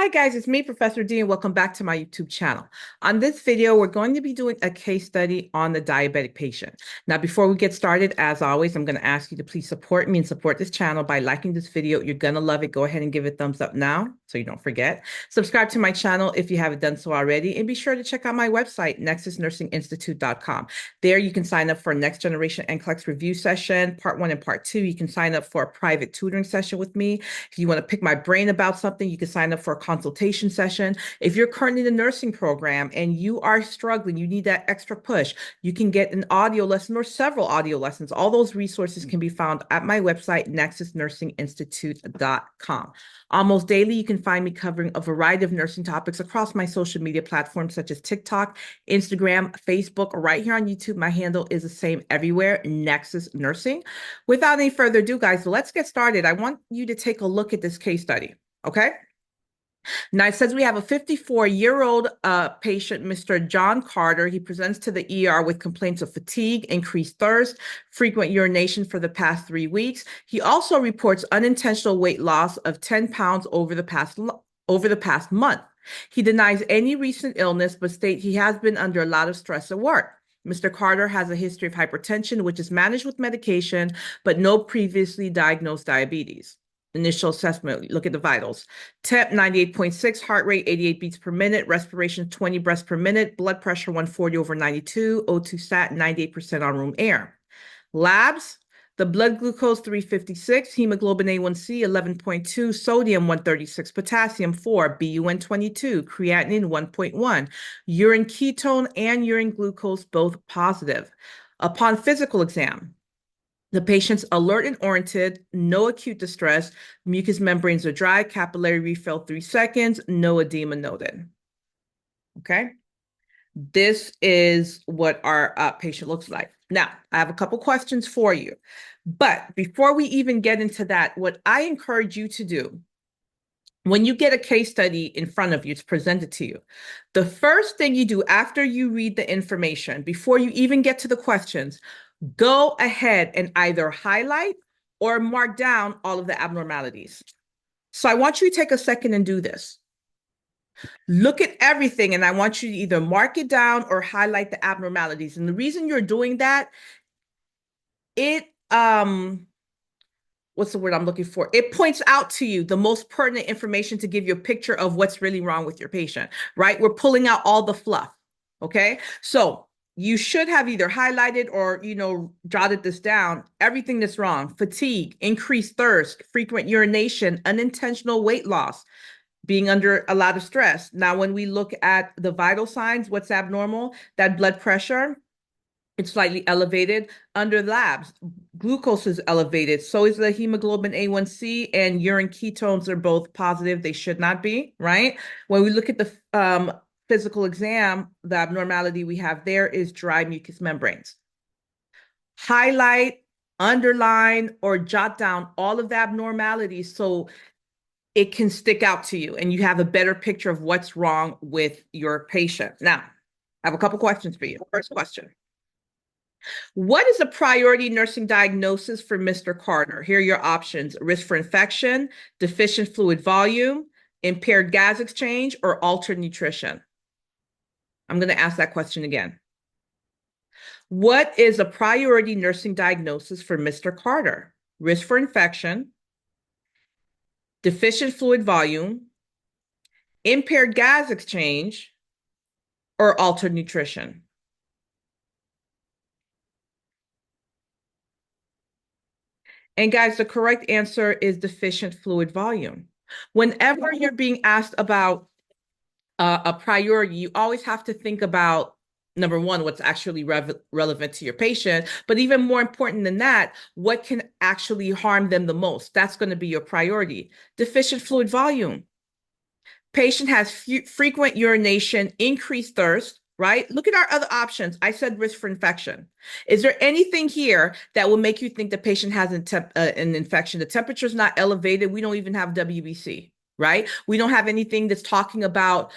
Hi guys, it's me, Professor D, and welcome back to my YouTube channel. On this video, we're going to be doing a case study on the diabetic patient. Now, before we get started, as always, I'm going to ask you to please support me and support this channel by liking this video. You're going to love it. Go ahead and give it a thumbs up now so you don't forget. Subscribe to my channel if you haven't done so already, and be sure to check out my website, nexusnursinginstitute.com. There you can sign up for a next generation NCLEX review session, part 1 and part 2. You can sign up for a private tutoring session with me. If you want to pick my brain about something, you can sign up for a consultation session. If you're currently in the nursing program and you are struggling, you need that extra push, you can get an audio lesson or several audio lessons. All those resources can be found at my website, nexusnursinginstitute.com. Almost daily, you can find me covering a variety of nursing topics across my social media platforms such as TikTok, Instagram, Facebook, or right here on YouTube. My handle is the same everywhere, Nexus Nursing. Without any further ado, guys, let's get started. I want you to take a look at this case study, okay? Now, it says we have a 54-year-old patient, Mr. John Carter. He presents to the ER with complaints of fatigue, increased thirst, frequent urination for the past 3 weeks. He also reports unintentional weight loss of 10 pounds over the past month. He denies any recent illness, but states he has been under a lot of stress at work. Mr. Carter has a history of hypertension, which is managed with medication, but no previously diagnosed diabetes. Initial assessment, look at the vitals. Temp 98.6, heart rate 88 beats per minute, respiration 20 breaths per minute, blood pressure 140/92, O2 sat 98% on room air. Labs, the blood glucose 356, hemoglobin A1C 11.2, sodium 136, potassium 4, BUN 22, creatinine 1.1, urine ketone and urine glucose both positive. Upon physical exam, the patient's alert and oriented, no acute distress, mucous membranes are dry, capillary refill 3 seconds, no edema noted. Okay, this is what our patient looks like. Now, I have a couple questions for you, but before we even get into that, what I encourage you to do when you get a case study in front of you, it's presented to you. The first thing you do after you read the information, before you even get to the questions, go ahead and either highlight or mark down all of the abnormalities. So I want you to take a second and do this. Look at everything, and I want you to either mark it down or highlight the abnormalities. And the reason you're doing that, what's the word I'm looking for? It points out to you the most pertinent information to give you a picture of what's really wrong with your patient, right? We're pulling out all the fluff, okay? So you should have either highlighted or, jotted this down. Everything that's wrong: fatigue, increased thirst, frequent urination, unintentional weight loss, being under a lot of stress. Now, when we look at the vital signs, what's abnormal? That blood pressure, it's slightly elevated. Under labs, glucose is elevated. So is the hemoglobin A1C, and urine ketones are both positive. They should not be, right? When we look at the physical exam, the abnormality we have there is dry mucous membranes. Highlight, underline, or jot down all of the abnormalities so it can stick out to you and you have a better picture of what's wrong with your patient. Now, I have a couple questions for you. First question: what is a priority nursing diagnosis for Mr. Carter? Here are your options: risk for infection, deficient fluid volume, impaired gas exchange, or altered nutrition. I'm going to ask that question again. What is a priority nursing diagnosis for Mr. Carter? Risk for infection, deficient fluid volume, impaired gas exchange, or altered nutrition? And guys, the correct answer is deficient fluid volume. Whenever you're being asked about a priority, you always have to think about, number one, what's actually relevant to your patient, but even more important than that, what can actually harm them the most? That's going to be your priority. Deficient fluid volume. Patient has frequent urination, increased thirst, right? Look at our other options. I said risk for infection. Is there anything here that will make you think the patient has an infection? The temperature is not elevated. We don't even have WBC, right? We don't have anything that's talking about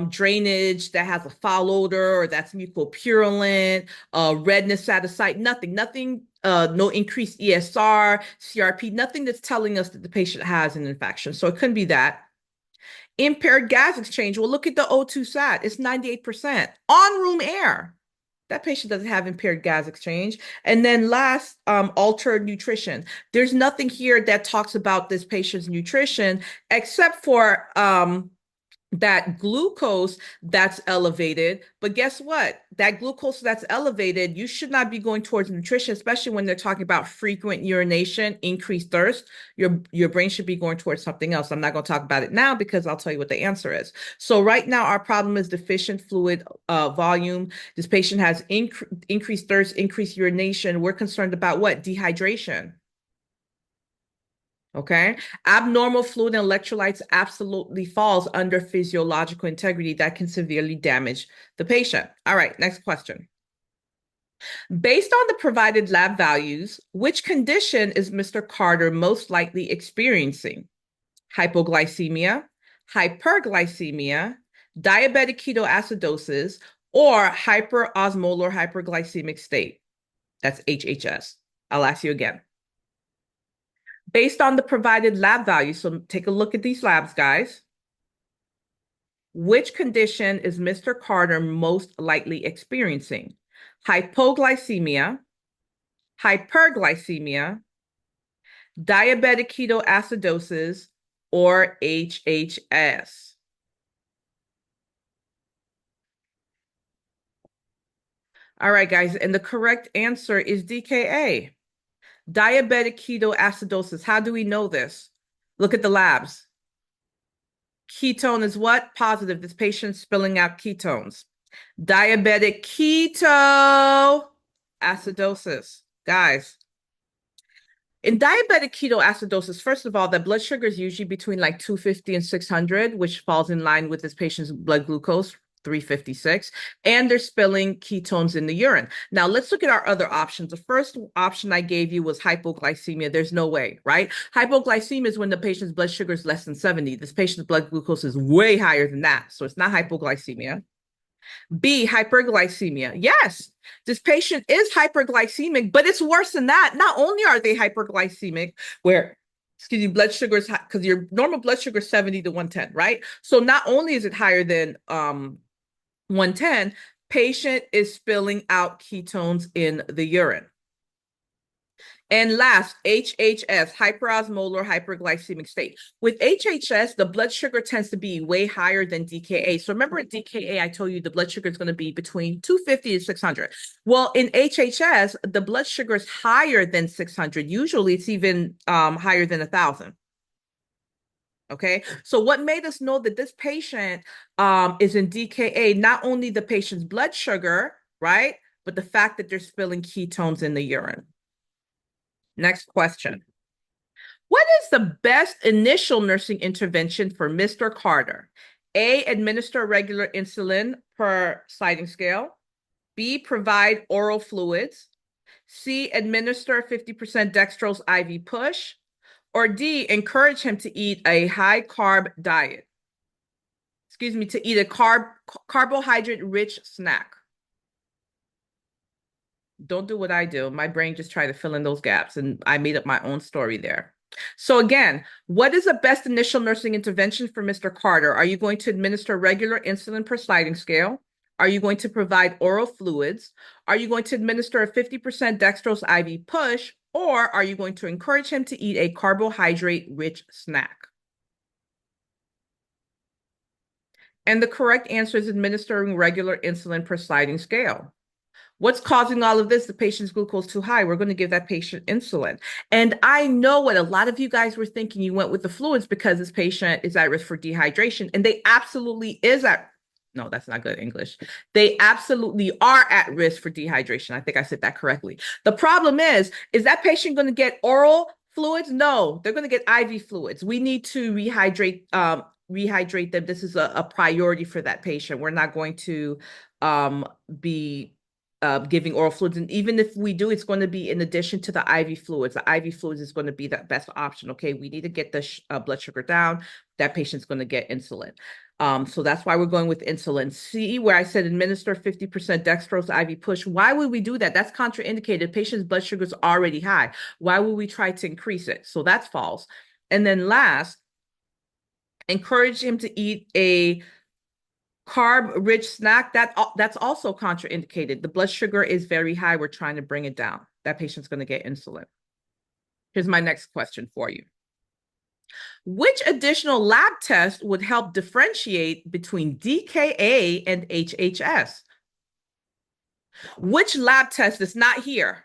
drainage that has a foul odor or that's mucopurulent, redness at a site, nothing, no increased ESR, CRP, nothing that's telling us that the patient has an infection. So it couldn't be that. Impaired gas exchange. Well, look at the O2 sat. It's 98%. On room air. That patient doesn't have impaired gas exchange. And then last, altered nutrition. There's nothing here that talks about this patient's nutrition except for that glucose that's elevated. But guess what? That glucose that's elevated, you should not be going towards nutrition, especially when they're talking about frequent urination, increased thirst. Your brain should be going towards something else. I'm not going to talk about it now because I'll tell you what the answer is. So right now, our problem is deficient fluid volume. This patient has increased thirst, increased urination. We're concerned about what? Dehydration. Okay. Abnormal fluid and electrolytes absolutely falls under physiological integrity that can severely damage the patient. All right, next question. Based on the provided lab values, which condition is Mr. Carter most likely experiencing? Hypoglycemia, hyperglycemia, diabetic ketoacidosis, or hyperosmolar hyperglycemic state? That's HHS. I'll ask you again. Based on the provided lab values, so take a look at these labs, guys. Which condition is Mr. Carter most likely experiencing? Hypoglycemia, hyperglycemia, diabetic ketoacidosis, or HHS? All right, guys, and the correct answer is DKA. Diabetic ketoacidosis. How do we know this? Look at the labs. Ketone is what? Positive. This patient's spilling out ketones. Diabetic ketoacidosis. Guys, in diabetic ketoacidosis, first of all, the blood sugar is usually between like 250 and 600, which falls in line with this patient's blood glucose, 356, and they're spilling ketones in the urine. Now, let's look at our other options. The first option I gave you was hypoglycemia. There's no way, right? Hypoglycemia is when the patient's blood sugar is less than 70. This patient's blood glucose is way higher than that. So it's not hypoglycemia. B, hyperglycemia. Yes, this patient is hyperglycemic, but it's worse than that. Not only are they hyperglycemic, where excuse me, blood sugar is high, because your normal blood sugar is 70 to 110, right? So not only is it higher than 110, patient is spilling out ketones in the urine. And last, HHS, hyperosmolar hyperglycemic state. With HHS, the blood sugar tends to be way higher than DKA. So remember in DKA, I told you the blood sugar is going to be between 250 and 600. Well, in HHS, the blood sugar is higher than 600. Usually it's even higher than 1,000. Okay, so what made us know that this patient is in DKA, not only the patient's blood sugar, right, but the fact that they're spilling ketones in the urine. Next question. What is the best initial nursing intervention for Mr. Carter? A, administer regular insulin per sliding scale. B, provide oral fluids. C, administer 50% dextrose IV push. Or D, encourage him to eat a high carb diet. Excuse me, to eat a carbohydrate rich snack. Don't do what I do. My brain just tried to fill in those gaps, and I made up my own story there. So again, what is the best initial nursing intervention for Mr. Carter? Are you going to administer regular insulin per sliding scale? Are you going to provide oral fluids? Are you going to administer a 50% dextrose IV push? Or are you going to encourage him to eat a carbohydrate-rich snack? And the correct answer is administering regular insulin per sliding scale. What's causing all of this? The patient's glucose too high. We're going to give that patient insulin. And I know what a lot of you guys were thinking. You went with the fluids because this patient is at risk for dehydration. And they absolutely is at, no, that's not good English. They absolutely are at risk for dehydration. I think I said that correctly. The problem is that patient going to get oral fluids? No, they're going to get IV fluids. We need to rehydrate them. This is a priority for that patient. We're not going to be giving oral fluids. And even if we do, it's going to be in addition to the IV fluids. The IV fluids is going to be the best option. Okay, we need to get the blood sugar down. That patient's going to get insulin. So that's why we're going with insulin. See where I said administer 50% dextrose IV push. Why would we do that? That's contraindicated. Patient's blood sugar is already high. Why would we try to increase it? So that's false. And then last, Encourage him to eat a carb-rich snack. That's also contraindicated. The blood sugar is very high. We're trying to bring it down. That patient's going to get insulin. Here's my next question for you. Which additional lab test would help differentiate between DKA and HHS? Which lab test is not here,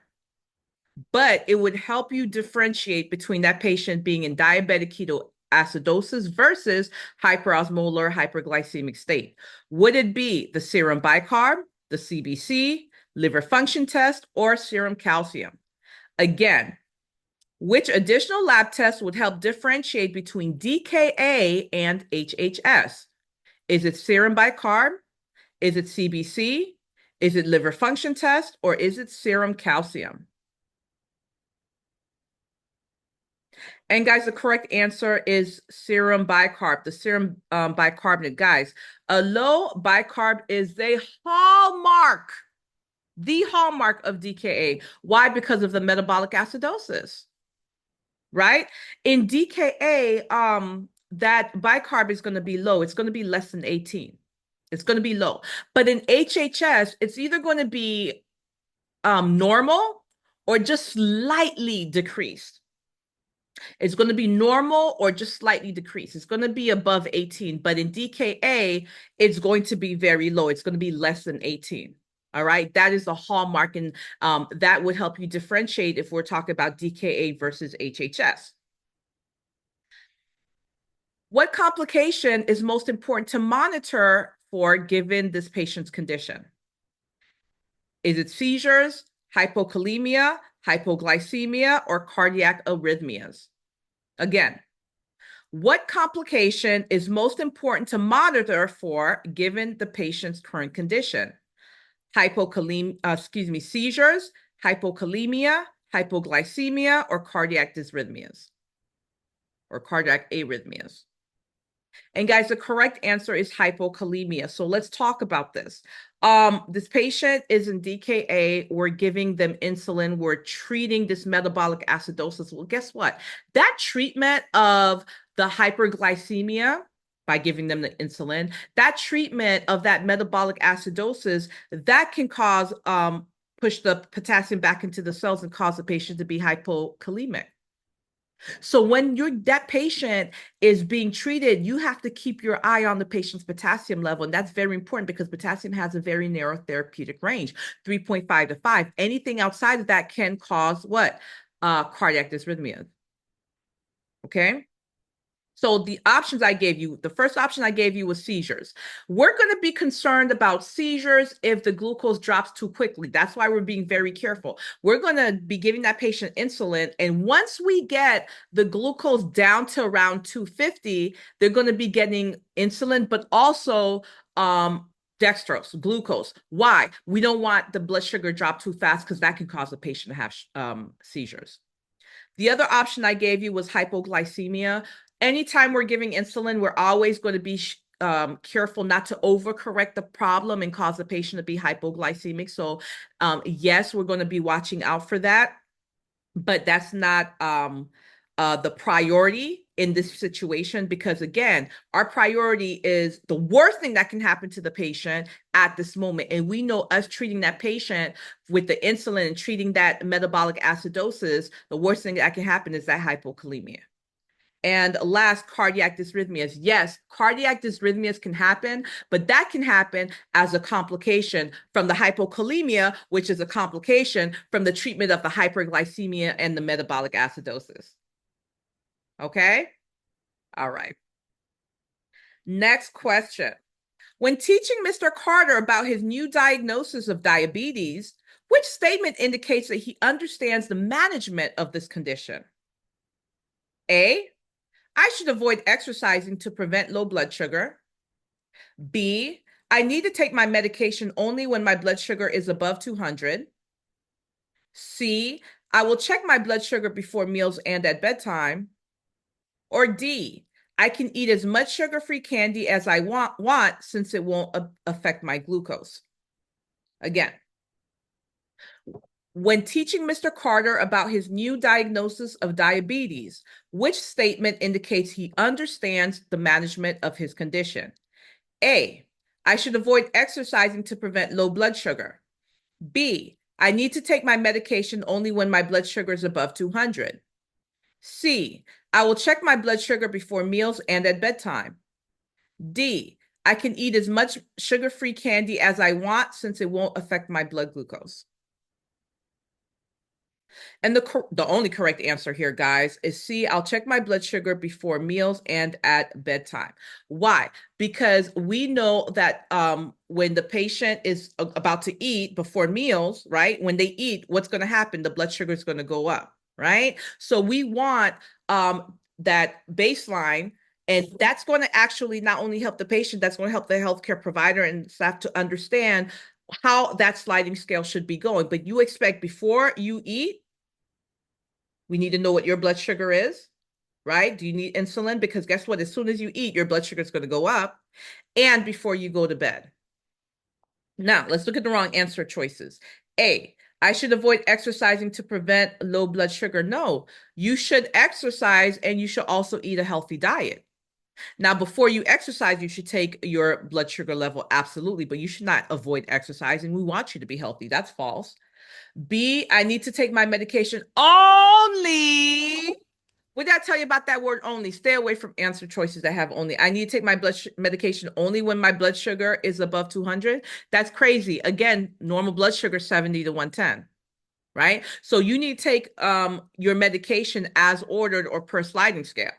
but it would help you differentiate between that patient being in diabetic ketoacidosis versus hyperosmolar hyperglycemic state? Would it be the serum bicarb, the CBC, liver function test, or serum calcium? Again, which additional lab tests would help differentiate between DKA and HHS? Is it serum bicarb? Is it CBC? Is it liver function test? Or is it serum calcium? And guys, the correct answer is serum bicarb, the serum bicarbonate. Guys, a low bicarb is the hallmark of DKA. Why? Because of the metabolic acidosis, right? In DKA, that bicarb is going to be low. It's going to be less than 18. It's going to be low. But in HHS, it's either going to be normal or just slightly decreased. It's going to be normal or just slightly decreased. It's going to be above 18, but in DKA, it's going to be very low. It's going to be less than 18. All right, that is the hallmark, and that would help you differentiate if we're talking about DKA versus HHS. What complication is most important to monitor for given this patient's condition? Is it seizures, hypokalemia, hypoglycemia, or cardiac arrhythmias? Again, what complication is most important to monitor for given the patient's current condition? Seizures, hypokalemia, hypoglycemia, or cardiac dysrhythmias, or cardiac arrhythmias. And guys, the correct answer is hypokalemia. So let's talk about this. This patient is in DKA. We're giving them insulin. We're treating this metabolic acidosis. Well, guess what? That treatment of the hyperglycemia by giving them the insulin, that treatment of that metabolic acidosis, that can cause push the potassium back into the cells and cause the patient to be hypokalemic. So when that patient is being treated, you have to keep your eye on the patient's potassium level. And that's very important because potassium has a very narrow therapeutic range, 3.5 to 5. Anything outside of that can cause what? Cardiac dysrhythmia. Okay. So the options I gave you, the first option I gave you was seizures. We're going to be concerned about seizures if the glucose drops too quickly. That's why we're being very careful. We're going to be giving that patient insulin. And once we get the glucose down to around 250, they're going to be getting insulin, but also dextrose, glucose. Why? We don't want the blood sugar drop too fast because that can cause the patient to have seizures. The other option I gave you was hypoglycemia. Anytime we're giving insulin, we're always going to be careful not to overcorrect the problem and cause the patient to be hypoglycemic. So yes, we're going to be watching out for that, but that's not the priority in this situation, because again, our priority is the worst thing that can happen to the patient at this moment. And we know us treating that patient with the insulin and treating that metabolic acidosis, the worst thing that can happen is that hypokalemia. And last, cardiac dysrhythmias. Yes, cardiac dysrhythmias can happen, but that can happen as a complication from the hypokalemia, which is a complication from the treatment of the hyperglycemia and the metabolic acidosis. Okay? All right. Next question. When teaching Mr. Carter about his new diagnosis of diabetes, which statement indicates that he understands the management of this condition? A, I should avoid exercising to prevent low blood sugar. B, I need to take my medication only when my blood sugar is above 200. C, I will check my blood sugar before meals and at bedtime. Or D, I can eat as much sugar-free candy as I want since it won't affect my glucose. Again, When teaching Mr. Carter about his new diagnosis of diabetes, which statement indicates he understands the management of his condition? A, I should avoid exercising to prevent low blood sugar. B, I need to take my medication only when my blood sugar is above 200. C, I will check my blood sugar before meals and at bedtime. D, I can eat as much sugar-free candy as I want since it won't affect my blood glucose. And the only correct answer here, guys, is C, I'll check my blood sugar before meals and at bedtime. Why? Because we know that when the patient is about to eat before meals, right? When they eat, what's going to happen? The blood sugar is going to go up, right? So we want that baseline, and that's going to actually not only help the patient, that's going to help the healthcare provider and staff to understand how that sliding scale should be going. But you expect before you eat, we need to know what your blood sugar is, right? Do you need insulin? Because guess what? As soon as you eat, your blood sugar is going to go up, and before you go to bed. Now, let's look at the wrong answer choices. A, I should avoid exercising to prevent low blood sugar. No, you should exercise and you should also eat a healthy diet. Now, before you exercise, you should take your blood sugar level, absolutely, but you should not avoid exercising. We want you to be healthy. That's false. B, I need to take my medication only. What did I tell you about that word only? Stay away from answer choices that have only. I need to take my medication only when my blood sugar is above 200. That's crazy. Again, normal blood sugar 70 to 110, right? So you need to take your medication as ordered or per sliding scale.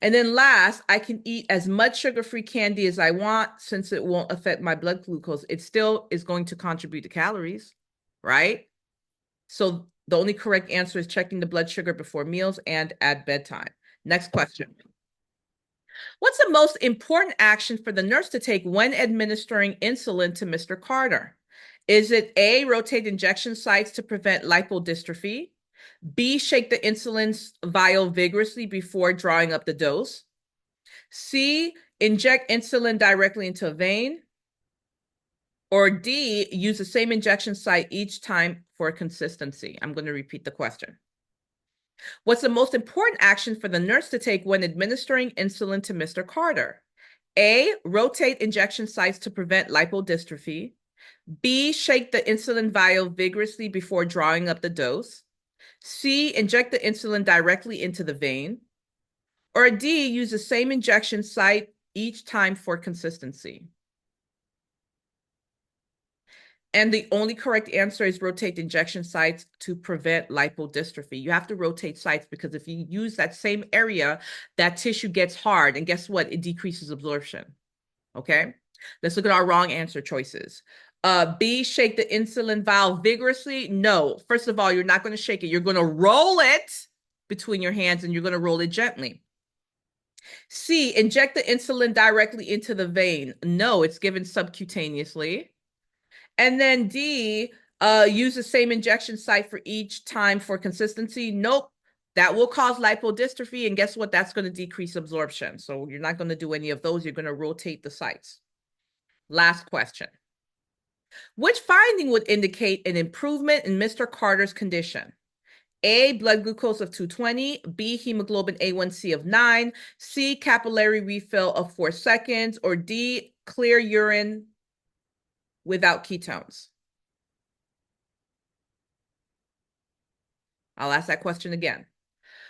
And then last, I can eat as much sugar-free candy as I want since it won't affect my blood glucose. It still is going to contribute to calories, right? So the only correct answer is checking the blood sugar before meals and at bedtime. Next question. What's the most important action for the nurse to take when administering insulin to Mr. Carter? Is it A, rotate injection sites to prevent lipodystrophy? B, shake the insulin vial vigorously before drawing up the dose? C, inject insulin directly into a vein? Or D, use the same injection site each time for consistency? I'm going to repeat the question. What's the most important action for the nurse to take when administering insulin to Mr. Carter? A, rotate injection sites to prevent lipodystrophy. B, shake the insulin vial vigorously before drawing up the dose. C, inject the insulin directly into the vein. Or D, use the same injection site each time for consistency. And the only correct answer is rotate injection sites to prevent lipodystrophy. You have to rotate sites because if you use that same area, that tissue gets hard. And guess what? It decreases absorption. Okay? Let's look at our wrong answer choices. B, shake the insulin vial vigorously. No. First of all, you're not going to shake it. You're going to roll it between your hands and you're going to roll it gently. C, inject the insulin directly into the vein. No, it's given subcutaneously. And then D, use the same injection site for each time for consistency. Nope, that will cause lipodystrophy. And guess what? That's going to decrease absorption. So you're not going to do any of those. You're going to rotate the sites. Last question. Which finding would indicate an improvement in Mr. Carter's condition? A, blood glucose of 220, B, hemoglobin A1C of 9, C, capillary refill of 4 seconds, or D, clear urine without ketones? I'll ask that question again.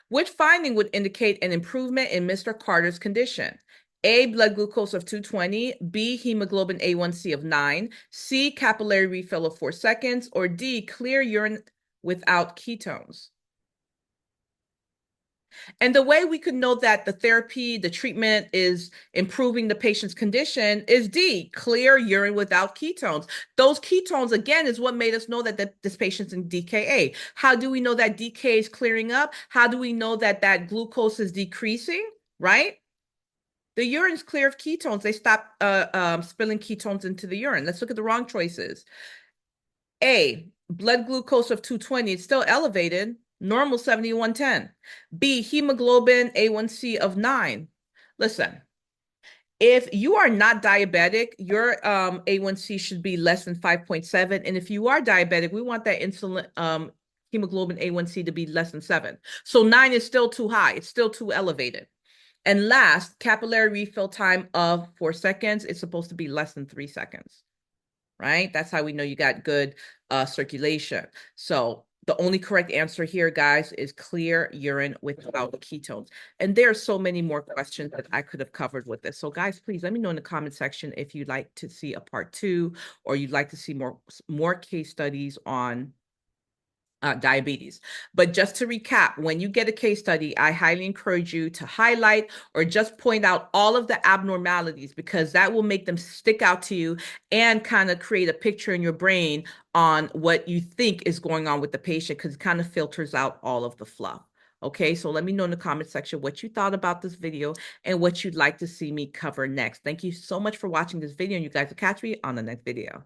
Which finding would indicate an improvement in Mr. Carter's condition? A, blood glucose of 220, B, hemoglobin A1C of 9, C, capillary refill of 4 seconds, or D, clear urine without ketones? And the way we could know that the therapy, the treatment is improving the patient's condition is D, clear urine without ketones. Those ketones, again, is what made us know that this patient's in DKA. How do we know that DKA is clearing up? How do we know that that glucose is decreasing, right? The urine's clear of ketones. They stop spilling ketones into the urine. Let's look at the wrong choices. A, blood glucose of 220, it's still elevated. Normal 7110. B, hemoglobin A1C of 9. Listen, If you are not diabetic, your A1C should be less than 5.7. And if you are diabetic, we want that insulin hemoglobin A1C to be less than 7. So 9 is still too high. It's still too elevated. And last, capillary refill time of 4 seconds is supposed to be less than 3 seconds, right? That's how we know you got good circulation. So the only correct answer here, guys, is clear urine without ketones. And there are so many more questions that I could have covered with this. So guys, please let me know in the comment section if you'd like to see a part 2, or you'd like to see more case studies on diabetes. But just to recap, when you get a case study, I highly encourage you to highlight or just point out all of the abnormalities, because that will make them stick out to you and kind of create a picture in your brain on what you think is going on with the patient, because it kind of filters out all of the fluff. Okay, so let me know in the comment section what you thought about this video and what you'd like to see me cover next. Thank you so much for watching this video, and you guys will catch me on the next video.